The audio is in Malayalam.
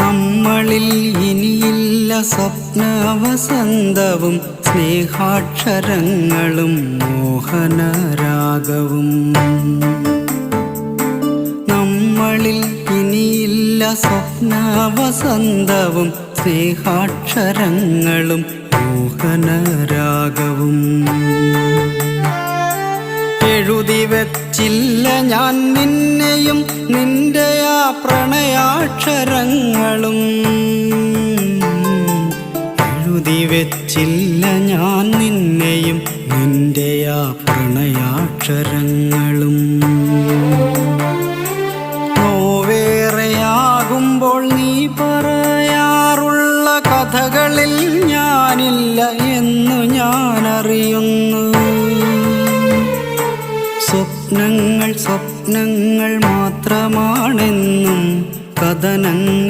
നമ്മളിൽ ഇനിയില്ല സ്വപ്നവസന്തവും സ്നേഹാക്ഷരങ്ങളും മോഹനരാഗവും. നമ്മളിൽ ഇനിയില്ല സ്വപ്നവസന്തവും സ്നേഹാക്ഷരങ്ങളും മോഹനരാഗവും. എഴുതി വച്ചില്ല ഞാൻ നിന്നെയും നിന്റെ ആ പ്രണയാക്ഷരങ്ങളും. എഴുതി വച്ചില്ല ഞാൻ നിന്നെയും നിന്റെ ആ പ്രണയാക്ഷരങ്ങളും. നോവേറെയാകുമ്പോൾ നീ പറയാറുള്ള കഥകളിൽ ഞാനില്ല എന്നു ഞാനറിയുന്നു. സ്വപ്നങ്ങൾ സ്വപ്നങ്ങൾ മാത്രമാണെന്നും കഥനങ്ങൾ